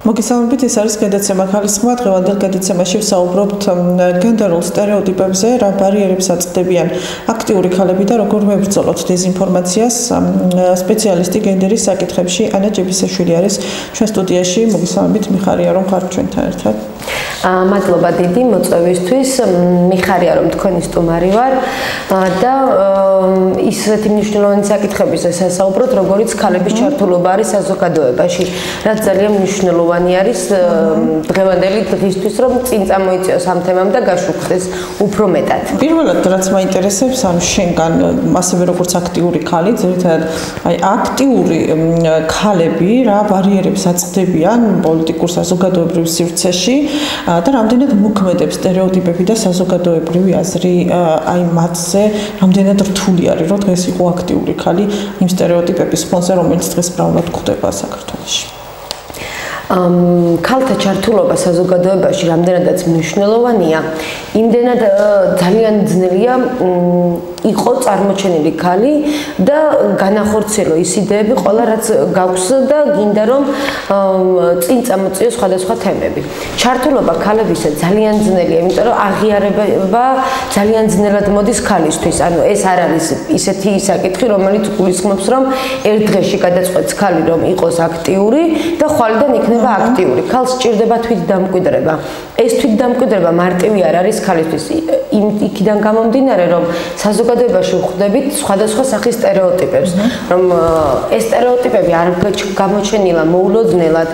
მოგესალმებით, ეს არის გადაცემა ხალისხმა. დღევანდელ გადაცემაში ვსაუბრობთ გენდერულ სტერეოტიპებზე, რა ბარიერებს აწყდებიან აქტიური ქალები და როგორ ვებრძოლოთ დეზინფორმაციას. სპეციალისტი გენდერის საკითხებში ანა ჯებისაშვილი არის ჩვენ სტუდიაში. მოგესალმებით, მიხარია რომ ხართ ჩვენთან ერთად. მადლობა დიდი მოწვევისთვის. მიხარია რომ თქვენი სტუმარი ვარ და ისეთი მნიშვნელოვანი საკითხებისა სასაუბროთ, როგორიც ქალების ჩართულობა არის საზოგადოებაში, რაც ძალიან მნიშვნელოვანი არის დღევანდელი დღისთვის, რომ წინ წამოიწიოს ამ თემამ და გაშუქდეს უფრო მეტად. პირველად რაც მაინტერესებს, ანუ შენგან ასევე როგორც აქტიური ქალი, ძირითადად აი აქტიური ქალები რა ბარიერებს აწყდებიან პოლიტიკურ საზოგადოებრივ სივრცეში და რამდენად მოქმედებს სტერეოტიპები და საზოგადოებრივი აზრი აი მათზე, რამდენად რთული არის, რომ დღეს იყო აქტიური ქალი იმ სტერეოტიპების ფონზე, რომელიც დღეს მრავლად გვხვდება საქართველოში. ქალთა ჩართულობა საზოგადოებაში რამდენადაც მნიშვნელოვანია, იმდენად ძალიან ძნელია იყო წარმოჩენილი ქალი და განახორციელო ის იდეები, ყველა რაც გაქვს და გინდა რომ წინ წამოწიოს სხვადასხვა თემები. ჩართულობა ქალებისა ძალიან ძნელია, იმიტომ რომ აღიარება ძალიან ძნელად მოდის ქალისთვის. ანუ ეს არ არის ისეთი საკითხი, რომელიც გულისხმობს, რომ ერთ დღეში გადაწყვეტს ქალი რომ იყოს აქტიური და ხვალიდან იქნება აქტიური. ქალს სჭირდება თვითდამკვიდრება. ეს თვითდამკვიდრება მარტივი არ არის ქალისთვის. იქიდან გამომდინარე, რომ საზოგადოებაში ვხვდებით სხვადასხვა სახის სტერეოტიპებს, რომ ეს სტერეოტიპები არ გამოჩენილა მოულოდნელად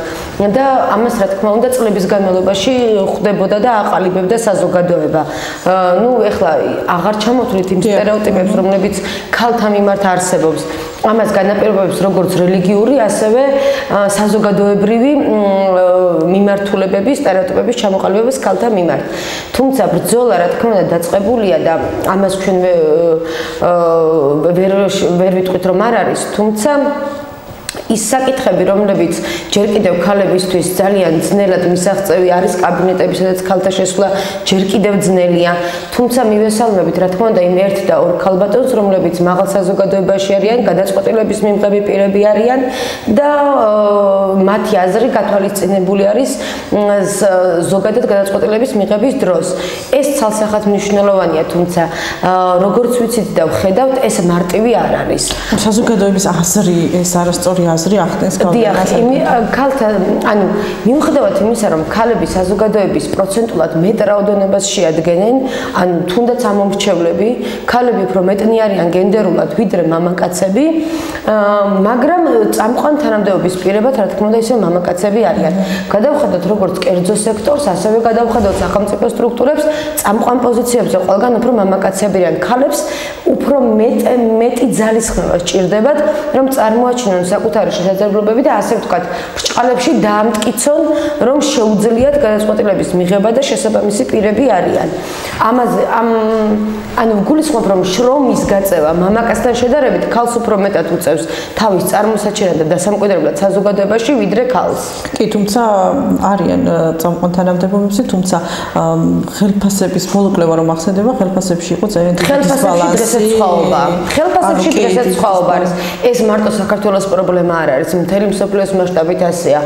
და ამას რა თქმა უნდა წლების განმავლობაში ხვდებოდა და აყალიბებდა საზოგადოება. ნუ ეხლა აღარ ჩამოთვლით იმ სტერეოტიპებს, რომლებიც ქალთა მიმართ არსებობს. ამას განაპირობებს როგორც რელიგიური, ასევე საზოგადოებრივი მიმართულებების, სტერეოტიპების ჩამოყალიბებას ქალთა მიმართ. თუმცა ბრძოლა რა თქმა უნდა დაწყებულია და ამას ჩვენ ვერ ვიტყვით რომ არ არის, თუმცა ის საკითხები, რომლებიც ჯერ კიდევ ქალებისთვის ძალიან ძნელად მისაღწევი არის კაბინეტები, სადაც ქალთა შესვლა ჯერ კიდევ ძნელია. თუმცა მივესალმებით, რა თქმა უნდა, იმ ერთ და ორ ქალბატონს, რომლებიც მაღალ საზოგადოებაში არიან, გადაწყვეტილების მიღები პირები არიან და მათი აზრი გათვალისწინებული არის ზოგადად გადაწყვეტილების მიღების დროს. ეს ცალსახად მნიშვნელოვანია, თუმცა როგორც ვიცით და ვხედავთ, ეს მარტივი არ არის. საზოგადოების აზრი ეს არასწორი აზრი ახდენს ქალთა, ანუ მიუხედავად იმისა, რომ ქალები საზოგადოების პროცენტულად მეტ რაოდენობას შეადგენენ, ანუ თუნდაც ამომრჩევლები, ქალები უფრო მეტნი არიან გენდერულად ვიდრე მამაკაცები, მაგრამ წამყვან თანამდებობის პირებად, რა თქმა უნდა, ისე მამაკაცები არიან. გადავხედოთ როგორც კერძო სექტორს, ასევე გადავხედოთ სახელმწიფო სტრუქტურებს, წამყვან პოზიციებზე ყველგან უფრო მამაკაცები არიან. ქალებს უფრო მეტი ძალისხმევა სჭირდებათ, რომ წარმოაჩინონ საკუთარი შესაძლებლობები და ასე ვთქვათ, ბრჭყალებში დაამტკიცონ, რომ შეუძლიათ გადაწყვეტილების მიღება და შესაბამისი პირები არიან. ანუ გულისხმობ, რომ შრომის გაწევა მამაკაცთან შედარებით ქალს უფრო მეტად უწევს თავის წარმოსაჩენად და დასამკვიდრებლად საზოგადოებაში, ვიდრე ქალს. კი, თუმცა არიან წამყვან თანამდებობებში, თუმცა ხელფასების მოლოკლევა რომ ახსენდება, ხელფასებში იყო ძალიან დიდი ბალანსი. ხელფასებში დღესაც სხვაობა არის. ეს მარტო საქართველოს პრობლემა არ არის, მთელი მსოფლიოს მასშტაბით ასეა,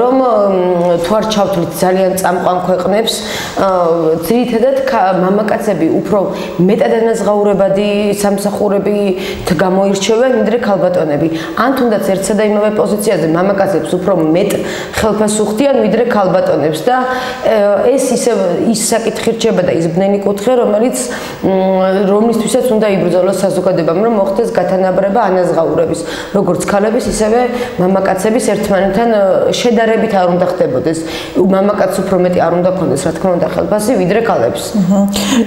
რომ თუ არ ჩავთვლით ძალიან წამყვან ქვეყნებს, ძირითადად მამაკაცები უფრო მეტად ანაზღაურებადი სამსახურებით გამოირჩევენ, ვიდრე ქალბატონები. ან თუნდაც ერთსა და იმავე პოზიციაზე მამაკაცებს უფრო მეტ ხელფასს უხდიან, ვიდრე ქალბატონებს და ეს ის საკითხი რჩება და ის ბნელი კუთხე, რომლისთვისაც უნდა იბრძოლოს საზოგადოებამ, რომ მოხდეს გათანაბრება ანაზღაურების, როგორც ქალების, ისევე მამაკაცების ერთმანეთთან შედარებით არ უნდა ხდებოდეს. მამაკაცს უფრო მეტი არ უნდა ქონდეს, რა თქმა უნდა, ხელფასი, ვიდრე ქალებს.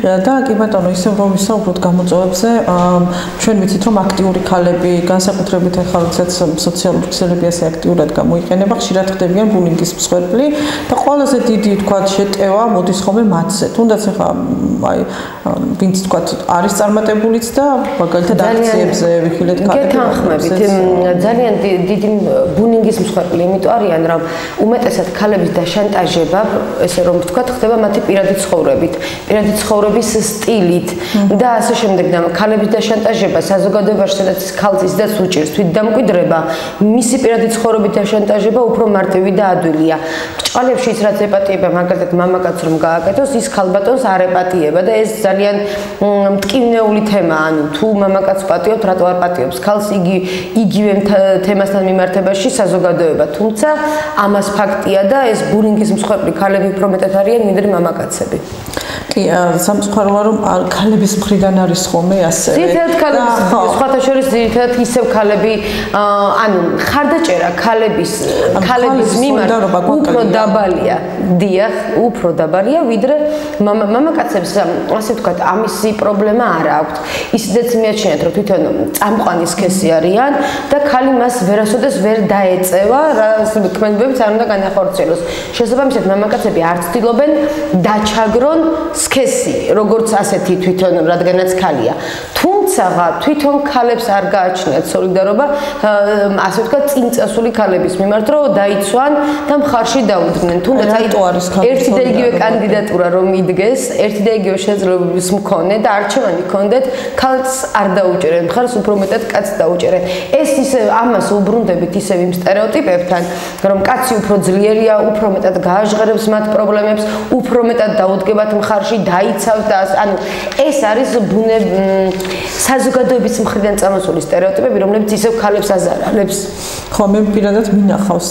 და კი ბატონო, ისევ რომ ვისაუბროთ გამოწვევებზე, ჩვენ ვიცით, რომ აქტიური ქალები, განსაკუთრებით ახლა როდესაც სოციალურ ქსელებია აქტიურად გამოიყენება, ხშირად ხდებიან ბულინგის მსხვერპლი და ყველაზე დიდი თქვათ შეტევა მოდის ხოლმე მათზე. თუნდაც ახლა აი ვინც თქვათ არის წარმატებულიც და მაგალითად აქციებზე ვიხილეთ ქალები. გეთანხმებით, ძალიან დიდი ბუნინგის მსხვერპლი, იმიტომ არიან, რომ უმეტესად ქალების დაშანტაჟება, ესე რომ ვთქვათ, ხდება მათი პირადი ცხოვრებით, პირადი ცხოვრების სტილით და ასე შემდეგ. და ქალების დაშანტაჟება საზოგადოებაში, სადაც ქალს ისედაც უჭირს თვითდამკვიდრება, მისი პირადი ცხოვრების დაშანტაჟება უფრო მარტივი და ადვილია. ბრჭყალებში ის რაც ეპატიება, მაგალითად მამაკაც რომ გააკეთოს, ის ქალბატონს არ ეპატიება და ეს ძალიან მტკივნეული თემაა. ანუ თუ მამაკაც პატიობს, რატო არ პატიობს ქალს იგივე თემასთან მიმართებაში საზოგადოება. თუმცა ამას ფაქტია და ეს ბულინგის მსხვერპლი ქალები უფრო მეტად არიან, ვიდრე მამაკაცები. კი, სამწუხაროა რომ ქალების მხრიდან არის ხოლმე ასევე. ძირითადად ქალების, სხვათა შორის ძირითადად ისევ ქალები, ანუ ხარდაჭერა ქალების მიმართ უფრო დაბალია, დიახ, უფრო დაბალია, ვიდრე მამაკაცებს, ასე ვთქვათ, ამისი პრობლემა არ აქვთ. ისედაც მიაჩნიათ, რომ თვითონ წამყვანი სქესი არიან და ქალი მას ვერასოდეს ვერ დაეწევა, რას ქმედებებიც არ უნდა განახორციელოს. შესაბამისად, მამაკაცები არ ცდილობენ დაჩაგრონ სქესი, როგორც ასეთი თვითონ, რადგანაც ქალია. თუმცა თვითონ ქალებს არ გააჩნიათ სოლიდარობა, ასე ვთქვათ, წინწესული ქალების მიმართ, რომ დაიცვან და მხარში დაუდგნენ. თუნდაც ერთი და იგივე კანდიდატურა რომ იდგეს, ერთი და იგივე შეძლებლობის მქონე და არჩევანი ჰქონდეთ, ქალს არ დაუჭერენ, მხარს უფრო მეტად კაცს დაუჭერენ. ეს ისე ამას უბრუნდებით ისევ იმ სტერეოტიპებთან, რომ კაცი უფრო ძლიერია, უფრო მეტად გააჟღერებს მათ პრობლემებს, უფრო მეტად დაუდგებათ მხარში, დაიცავს და ანუ ეს არის საზოგადოების მხრიდან წამოსული სტერეოტიპები, რომლებიც ისევ ქალებს აზარალებს. ხო, მე პირადად მინახავს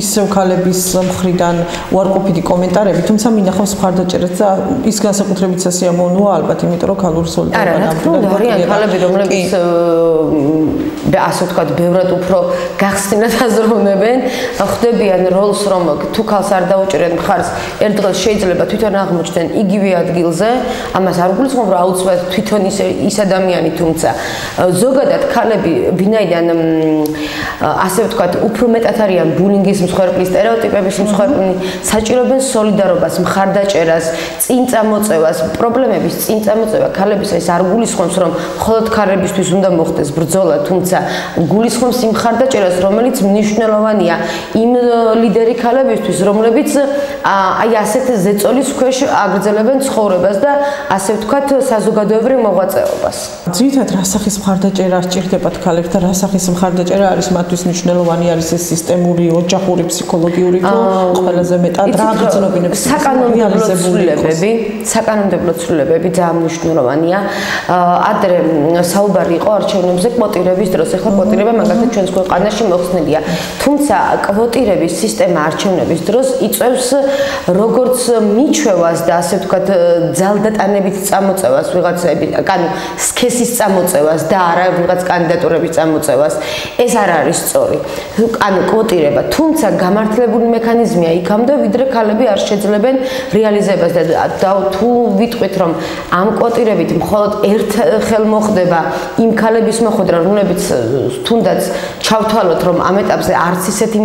ისევ ქალების მხრიდან უარყოფითი კომენტარები, თუმცა მინახავს მხარდაჭერას და ის განსაკუთრებით სასიამოვნოა ალბათ, იმიტომ რომ ქალური სოლიდარობა ნამდვილად არიან ქალები, რომლებიც ასე ვთქვათ, ბევრად უფრო გახსნილად აზროვნებენ, ხვდებიან როლს, რომ თუ ქალს არ დაუჭერენ მხარს, ერთ დღეს შეიძლება თვითონ აღმოჩნდნენ იგივე ადგილზე, ამას არ გულისხმობ, რომ აუცილებლად თვითონ ის ადამიანი, თუმცა ზოგადად ქალები, ვინაიდან ასე ვთქვათ, უფრო მეტად არიან ბულინგის მსხვერპლი, სტერეოტიპების მსხვერპლი, საჭიროებენ სოლიდარობას, მხარდაჭერას, წინწამოწევას, პრობლემების წინწამოწევა ქალების ეს არ გულისხმობს, რომ მხოლოდ ქალებისთვის უნდა მოხდეს ბრძოლა, თუმცა გულისხმობს იმ მხარდაჭერას, რომელიც მნიშვნელოვანია იმ ლიდერი ქალებისთვის, რომლებიც აი ასეთ ზეწოლის ქვეშ აგრძელებენ ცხოვრებას და ასე ვთქვათ, საზოგადოებრივ მოღვაწეობას. ძირითადად რა სახის მხარდაჭერა სჭირდებათ ქალებს და რა სახის მხარდაჭერა არის მათთვის მნიშვნელოვანი, არის ეს სისტემური, ოჯახური, ფსიქოლოგიური, თუ ყველაზე მეტად რა აგრძელებინებს საკანონმდებლო ცვლილებები ძალიან მნიშვნელოვანია. ადრე საუბარი იყო არჩევნებზე კვოტირების დროს, ახლა კვოტირება მაგალითად ჩვენს ქვეყანაში მოხსნილია. თუმცა კვოტირების სისტემა არჩევნების დროს იწვევს როგორც მიჩვევას და ასე ვთქვათ ძალდატანებით წამოწევას ვიღაცები, ანუ სქესის წამოწევას და არა ვიღაც კანდიდატურების წამოწევას. ეს არ არის სწორი. ანუ კვოტირება, თუმცა გამართლებული მექანიზმია იქამდე, ვიდრე ქალები არ შეძლებენ რეალიზებას და თუ ვიტყვით, რომ ამ კვოტირებით მხოლოდ ერთხელ მოხდება იმ ქალების მოხვედრა, რომლებიც თუნდაც ჩავთვალოთ, რომ ამ ეტაპზე არც ისეთი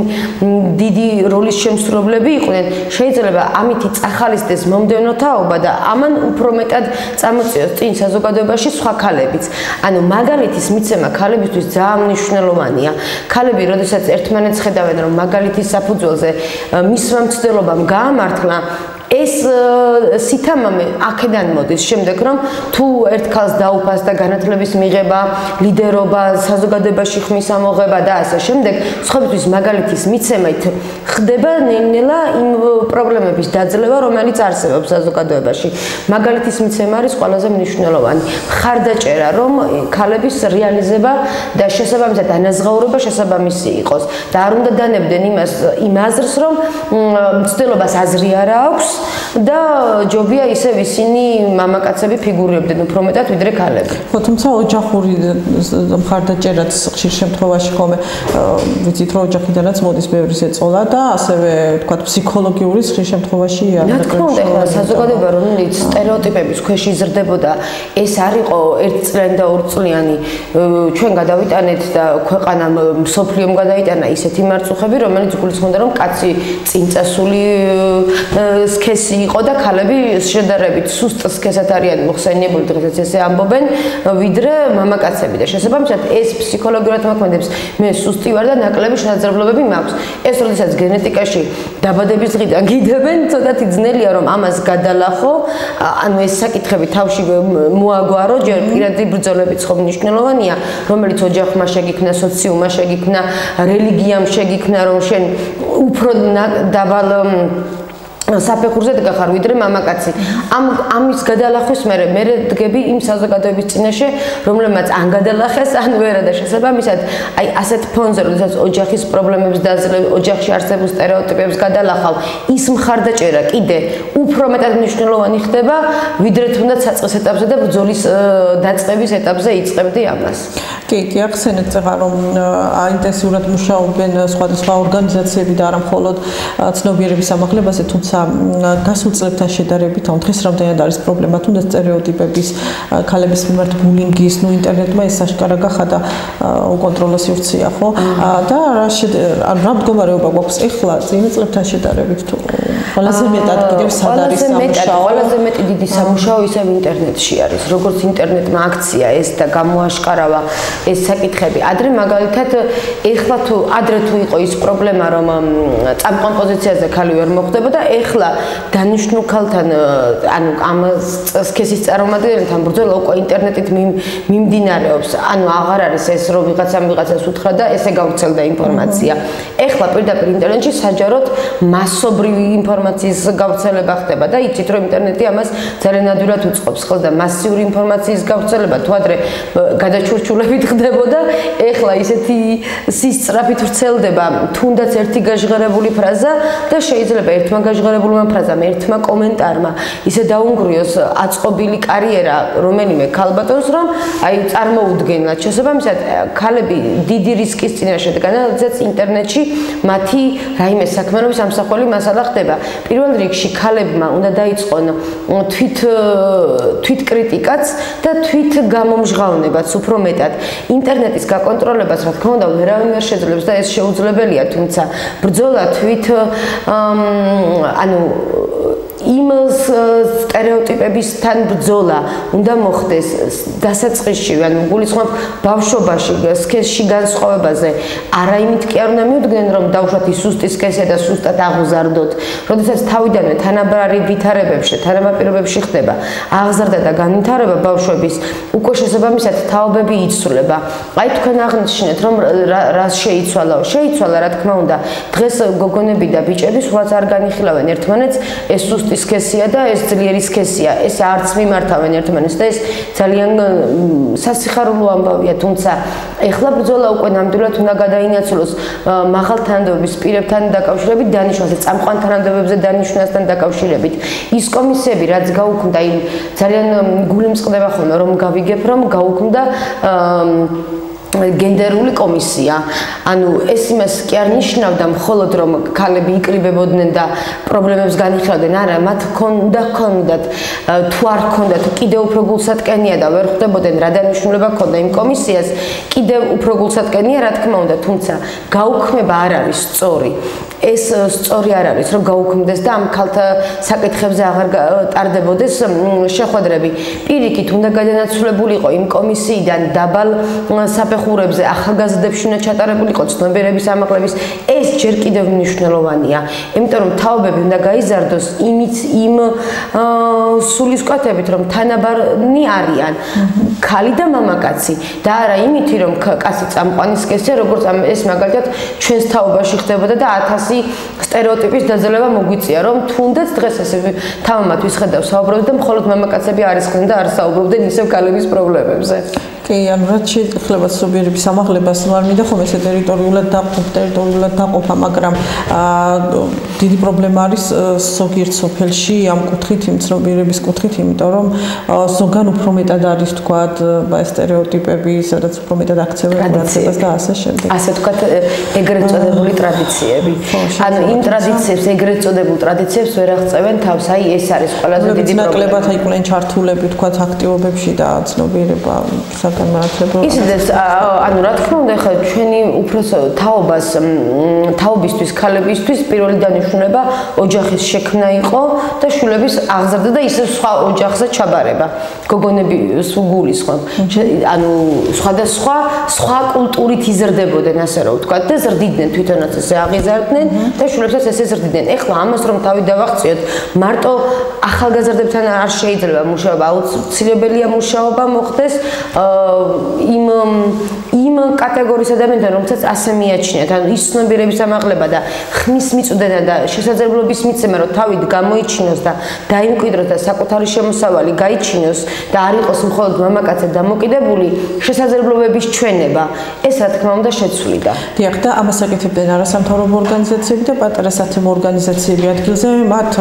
დიდი როლის შემსრულებლები იყვნენ, შეიძლება ამითი წახალისდეს მომდევნო თაობა და ამან უფრო მეტად წამოწიოს წინ საზოგადოებაში სხვა ქალებიც. ანუ მაგალითის მიცემა ქალებისთვის ძალიან მნიშვნელოვანია. ქალები, როდესაც ერთმანეთს ხედავენ, რომ მაგალითის საფუძველზე მისმა მცდელობამ გაამართლა, ეს სითამამე აქედან მოდის, შემდეგ რომ თუ ერთ ქალს დაუფას და განათლების მიღება, ლიდერობა, საზოგადოებაში ხმის ამოღება და ასე შემდეგ, სხვებისთვის მაგალითის მიცემით ხდება ნელ-ნელა იმ პრობლემების დაძლევა, რომელიც არსებობს საზოგადოებაში. მაგალითის მიცემა არის ყველაზე მნიშვნელოვანი. მხარდაჭერა, რომ ქალების რეალიზება და შესაბამისად ანაზღაურება შესაბამისი იყოს და არ უნდა დანებდნენ იმ აზრს, რომ მცდელობას აზრი არ აქვს და ჯობია ისევ ისინი მამაკაცები ფიგურირებდნენ უფრო მეტად ვიდრე ქალები. ხო, თუმცა ოჯახური მხარდაჭერაც ხშირ შემთხვევაში ხოლმე ვიცით, რომ ოჯახიდანაც მოდის ბევრი ზეწოლა და ასევე ვთქვათ ფსიქოლოგიური ხშირ შემთხვევაში რა თქმა უნდა, საზოგადოება რომელიც სტერეოტიპების ქვეშ იზრდებოდა, ეს არ იყო ერთწლიანი და ორწლიანი. ჩვენ გადავიტანეთ და ქვეყანამ მსოფლიომ გადაიტანა ისეთი მარწუხები, რომელიც გულისხმობდა, რომ კაცი წინწესული სქესი იყო და ქალები შედარებით სუსტ სქესად არიან მოხსენიებული დღესაც ესე ამბობენ ვიდრე მამაკაცები და შესაბამისად ეს ფსიქოლოგიურად მოქმედებს მე სუსტი ვარ და ნაკლები შესაძლებლობები მაქვს ეს როდესაც გენეტიკაში დაბადების დღიდან გიდებენ ცოტათი ძნელია რომ ამას გადალახო ანუ ეს საკითხები თავში მოაგვარო ჯერ პირადი ბრძოლებიც ხომ მნიშვნელოვანია რომელიც ოჯახმა შეგიქმნა სოციუმმა შეგიქმნა რელიგიამ შეგიქმნა რომ შენ უფრო დაბალ საფეხურზე დგახარ ვიდრე მამაკაცი ამის გადალახვის მე დგები იმ საზოგადოების წინაშე რომლებმაც ან გადალახეს ან ვერა და შესაბამისად აი ასეთ ფონზე როდესაც ოჯახის პრობლემებს დაძლევ ოჯახში არსებულ სტერეოტიპებს გადალახავ ის მხარდაჭერა კიდე უფრო მეტად მნიშვნელოვანი ხდება ვიდრე თუნდაც საწყის ეტაპზე და ბრძოლის დაწყების ეტაპზე იწყებდი ამას კი ახსენეთ წეღა რომ ინტენსიურად მუშაობენ სხვადასხვა ორგანიზაციები და არა მხოლოდ ცნობიერების ამაღლებაზე თუმცა გასულ წლებთან შედარებით ამ დღეს რამდენად არის პრობლემა თუნდაც სტერეოტიპების ქალების მიმართ ბულინგის ინტერნეტმა ეს აშკარა გახადა უკონტროლო სივრცეა ხო და რა მდგომარეობა გვაქვს ეხლა წინა წლებთან შედარებით თუ ყველაზე მეტად კიდევ სად არის სამუშაო ყველაზე მეტი დიდი სამუშაო ისევ ინტერნეტში არის როგორც ინტერნეტმა აქცია ეს და გამოაშკარავა ეს საკითხები ადრე მაგალითად ეხლა თუ ადრე თუ იყო ის პრობლემა რომ წამყვან პოზიციაზე ქალი ვერ მოხვდებოდა ეხლა დანიშნულ ქალთან ანუ ამ სქესის წარმომადგენელთან ბრძოლა უკვე ინტერნეტით მიმდინარეობს ანუ აღარ არის ეს რომ ვიღაცას უთხრა და ესე გავრცელდა ინფორმაცია ეხლა პირდაპირ ინტერნეტში საჯაროდ მასობრივი ინფორმაციის გავრცელება ხდება და იცით რომ ინტერნეტი ამას ძალიან ადვილად უწყობს ხო და მასიური ინფორმაციის გავრცელება თუ ადრე გადაჩურჩულებით ხდებოდა ეხლა ისეთი სისწრაფით ვრცელდება თუნდაც ერთი გაჟღერებული ფრაზა და შეიძლება ერთმა გაჟღერებულმა ფრაზამ ერთმა კომენტარმა ისე დაუნგრიოს აწყობილი კარიერა რომელიმე ქალბატონს რომ აი წარმოუდგენლად შესაბამისად ქალები დიდი რისკის წინაშე დგანან როდესაც ინტერნეტში მათი რაიმე საქმიანობის ამსახველი მასალა ხდება პირველ რიგში ქალებმა უნდა დაიწყონ თვით კრიტიკაც და თვით გამომჟღავნებაც უფრო მეტად ინტერნეტის გაკონტროლებას რა თქმა უნდა ვერავინ ვერ შეძლებს და ეს შეუძლებელია თუმცა ბრძოლა თვით ანუ იმ სტერეოტიპებისთან ბრძოლა უნდა მოხდეს დასაწყისში ანუ გულისხმობ ბავშვობაში სქესში განსხვავებაზე არა იმით კი არ უნდა მივდგნენ რომ დავუშვათ ის სუსტი სქესია და სუსტად აღზარდოთ როდესაც თავიდანვე თანაბრარი ვითარებებში თანამაპირობებში ხდება აღზარდა და განვითარება ბავშვების უკვე შესაბამისად თაობები იცვლება აი თქვენ აღნიშნეთ რომ რა შეიცვალა რა თქმა უნდა დღეს გოგონები და ბიჭები სულაც არ განიხილავენ ერთმანეთს ეს სუსტი სქესია და ეს ძლიერი სქესია ეს არც მიმართავენ ერთმანეთს და ეს ძალიან სასიხარულო ამბავია თუმცა ეხლა ბრძოლა უკვე ნამდვილად უნდა გადაინაცვლოს მაღალ თანამდებობის პირებთან დაკავშირებით დანიშვნაზე წამყვან თანამდებობებზე დანიშვნასთან დაკავშირებით ის კომისიები რაც გაუქმდა იმ ძალიან გული მწყდება ხოლმე რომ გავიგებ რომ გაუქმდა გენდერული კომისია ანუ ეს იმას კი არ ნიშნავდა მხოლოდ რომ ქალები იკრიბებოდნენ და პრობლემებს განიხილავდნენ არა მათ ჰქონდათ თუ არ ჰქონდათ კიდევ უფრო გულსატკენია და ვერ ხვდებოდნენ რა დანიშნულება ჰქონდა იმ კომისიას კიდევ უფრო გულსატკენია რა თქმა უნდა თუმცა გაუქმება არ არის სწორი ეს სწორი არ არის რომ გაუქმდეს და ამ ქალთა საკითხებზე აღარ ტარდებოდეს შეხვედრები პირიქით უნდა გადანაცვლებულიყო იმ კომისიიდან დაბალ საფეხურებზე ახალგაზრდებში უნდა ჩატარებულიყო ცნობიერების ამაღლების ეს ჯერ კიდევ მნიშვნელოვანია იმიტომ რომ თაობები უნდა გაიზარდოს იმ სულისკვეთებით რომ თანაბარნი არიან ქალი და მამაკაცი და არა იმითი რომ კაცი წამყვანი სქესია როგორც ეს მაგალითად ჩვენს თაობაში ხდებოდა და 1000 სტერეოტიპის დაძლევა მოგვიწია რომ თუნდაც დღეს ესე თამამათვის ხედავს საუბრობთ და მხოლოდ მამაკაცები არისხდნენ და არ საუბრობდნენ ისევ ქალების პრობლემებზე კი, ანუ რაც შეიძლება ცნობიერების ამაღლებას არ მინდა ხომ ესე ტერიტორიულად დაყოფა, მაგრამ დიდი პრობლემა არის ზოგიერთ სოფელში ამ კუთხით, იმ ცნობიერების კუთხით, იმიტომ რომ ზოგან უფრო მეტად არის თქვათ ვთქვათ, სტერეოტიპები, სადაც უფრო მეტად აქცევენ ყურადღებას და ასე შემდეგ. ასე ვთქვათ, ეგრეთ წოდებული ტრადიციები. ანუ იმ ტრადიციებს, ეგრეთ წოდებულ ტრადიციებს ვერ აღწევენ თავს. აი ეს არის ყველაზე დიდი პრობლემა. ნაკლებად იყვნენ ჩართულები, ვთქვათ, აქტივობებში და ცნობიერება საგანმანათლებლო. ისედაც, ანუ რა თქმა უნდა, ხა ჩვენი უფროსო თაობისთვის, ქალებისთვის პირველი დანიშნულება ოჯახის შექმნა იყო და შვილების აღზრდა და ისევ სხვა ოჯახზე ჩაბარება. გოგონები სუგულისხმობ. ანუ სხვადასხვა სხვა კულტურით იზრდებოდნენ, ასე რომ ვთქვათ, და ზრდიდნენ თვითონაც ესე აღიზარდნენ და შვილებსაც ესე ზრდიდნენ. ეხლა ამას რომ თავი დავახციოთ, მარტო ახალგაზრდებთან არ შეიძლება მუშაობა, აუცილებელია მუშაობა მოხდეს იმ კატეგორიის ადამიანთან, რომელსაც ასე მიაჩნიათ, ანუ ის ცნობიერების ამაღლება და ხმის მიწოდენა და შესაძლებლობის მიცემა, რომ თავით გამოიჩინოს და დაიმკვიდროს და საკუთარი შემოსავალი გაიჩინოს და არ იყოს მხოლოდ მამაკაცად დამოკიდებული შესაძლებლობების ჩვენება. ეს რა თქმა უნდა შეცვლიდა. დიახ, და ამას აკეთებდნენ არასამთავრობო ორგანიზაციები და პატარა სათემო ორგანიზაციები ადგილზე, მათ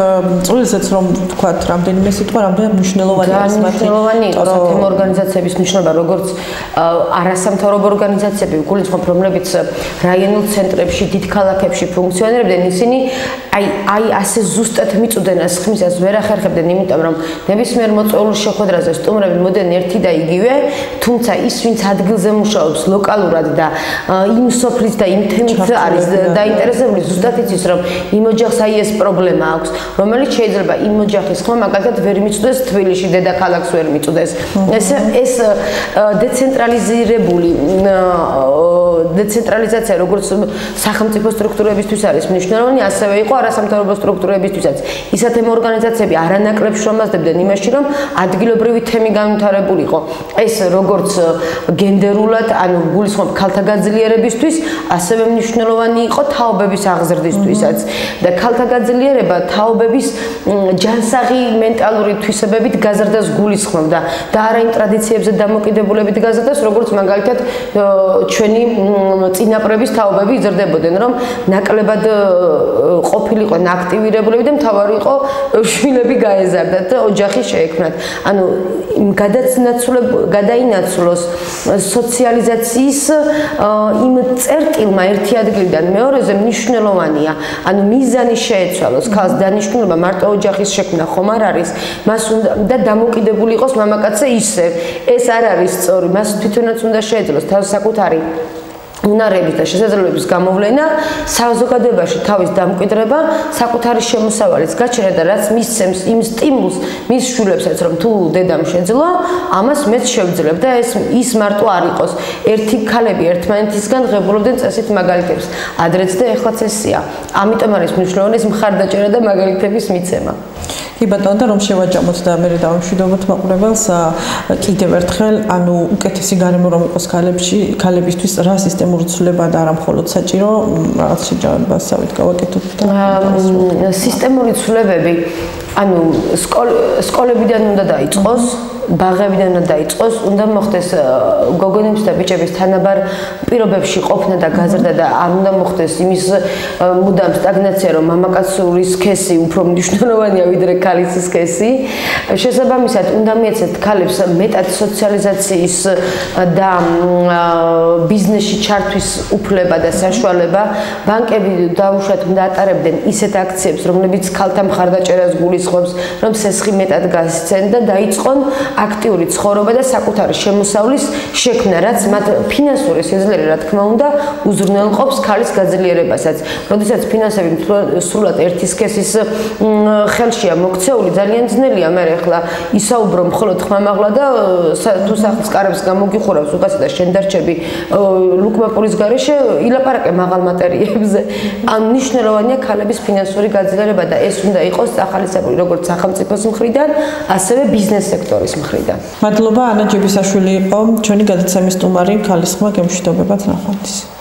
წვლილზეც რომ ვთქვათ, რამდენიმე სიტყვა, რამდენად მნიშვნელოვანი არის მათი. მნიშვნელოვანი იყო სათემო ორგანიზაციების მნიშვნელობა, როგორც არასამთავრობო ორგანიზაციები, გულისხმობ, რომლებიც რაიონულ ცენტრებში, დიდ ქალაქებში ფუნქციონირებდნენ, ისინი აი ასე ზუსტად მიწოდენას ხმისას ვერ ახერხებდნენ, იმიტომ რომ ნებისმიერ მოწვეულ შეხვედრაზე სტუმრები მოდიან ერთი და იგივე, თუმცა ის, ვინც ადგილზე მუშაობს ლოკალურად და იმ სოფლის და იმ თემით არის დაინტერესებული, ზუსტად იცის, რომ იმ ოჯახს აი ეს პრობლემა აქვს, რომელიც შეიძლება იმ ოჯახის ხმა მაგალითად ვერ მიწვდეს თბილისში, დედაქალაქს ვერ მიწვდეს. ეს დეცენტრალიზირებული დეცენტრალიზაცია როგორც სახელმწიფო სტრუქტურებისთვის არის მნიშვნელოვანი, ასევე იყო არასამთავრობო სტრუქტურებისთვისაც. ისათემო ორგანიზაციები არანაკლებ შრომასდებდნენ იმაში, რომ ადგილობრივი თემი განვითარებულიყო. ეს როგორც გენდერულად, ანუ გულისხმობ ქალთა გაძლიერებისთვის, ასევე მნიშვნელოვანი იყო თაობების აღზრდისთვისაც. და ქალთა გაძლიერება თაობების ჯანსაღი მენტალური თვისებებით გაზრდას გულისხმობდა და არა იმ ტრადიციებზე დამოკიდებულებით გაზრდას, როგორც მაგალითად ჩვენი წინაპრების თაობები იზრდებოდნენ, რომ ნაკლებად ყოფილიყო აქტივირებულები და მთავარი იყო შვილები გაეზარდათ და ოჯახი შეექმნათ. ანუ გადაინაცვლოს სოციალიზაციის იმ წერტილმა ერთი ადგილიდან მეორეზე მნიშვნელოვანია. ანუ მიზანი შეეცვალოს, ქალს დანიშნულება მარტო ოჯახის შექმნა ხომ არ არის, მას უნდა და დამოკიდებული იყოს მამაკაცზე ისევ. ეს არ არის სწორი, მას თვითონაც უნდა შეეძლოს თავის საკუთარი უნარების და შესაძლებლობების გამოვლენა, საზოგადოებაში თავის დამკვიდრება, საკუთარი შემოსავალის გაჩენა და რაც მისცემს იმ სტიმულს მის შვილებსაც, რომ თუ დედამ შეძლო, ამას მეც შევძლებ და ის მარტო არ იყოს. ერთი ქალები ერთმანეთისგან ღებულობდნენ წესით მაგალითებს, ადრეც და ეხლაც ესეა. ამიტომ არის მნიშვნელოვანი ეს მხარდაჭერა და მაგალითების მიცემა. კი ბატონო, და რომ შევაჯამოთ და მე დავამშვიდობოთ მაყურებელს, კიდევ ერთხელ, ანუ უკეთესი გარემო რომ იყოს ქალებისთვის რა სისტემური ცვლილება და არა მხოლოდ საჭირო რაღაც შეჯამებასავით გავაკეთოთ და სისტემური ცვლილებები, ანუ სკოლებიდან უნდა დაიწყოს, ბაღებიდან უნდა დაიწყოს, უნდა მოხდეს გოგონების და ბიჭების თანაბარ პირობებში ყოფნა და გაზრდა და არ უნდა მოხდეს იმის მუდამ სტაგნაცია, რომ მამაკაცური სქესი უფრო მნიშვნელოვანია ვიდრე ქალის სქესი. შესაბამისად, უნდა მიეცეთ ქალებს მეტად სოციალიზაციის და ბიზნესში ჩართვის უფლება და საშუალება. ბანკები დაუშვათ უნდა ატარებდნენ ისეთ აქციებს, რომლებიც ქალთა მხარდაჭერას გულისხმობს, რომ სესხი მეტად გასცენ და დაიწყონ აქტიური ცხოვრება და საკუთარი შემოსავლის შექმნა, რაც მათ ფინანსური სიძლიერე, რა თქმა უნდა, უზრუნველყოფს ქალის გაძლიერებასაც. როდესაც ფინანსები სრულად ერთი სქესის ხელშია მოქცეული, ძალიან ძნელია მე ახლა ისაუბრო მხოლოდ ხმამაღლა და თუ სახლის კარებს გამოგიხურავს უკაცე და შენ დარჩები ლუკმაპურის გარეშე, ილაპარაკე მაღალ მატერიებზე. ან მნიშვნელოვანია ქალების ფინანსური გაძლიერება და ეს უნდა იყოს ახალისებული როგორც სახელმწიფოს მხრიდან, ასევე ბიზნეს სექტორის მხრიდან. მადლობა, ანა ჯებისაშვილი იყო ჩვენი გადაცემის სტუმარი, ქალის ხმა გემშვიდობებად ნახვამდის.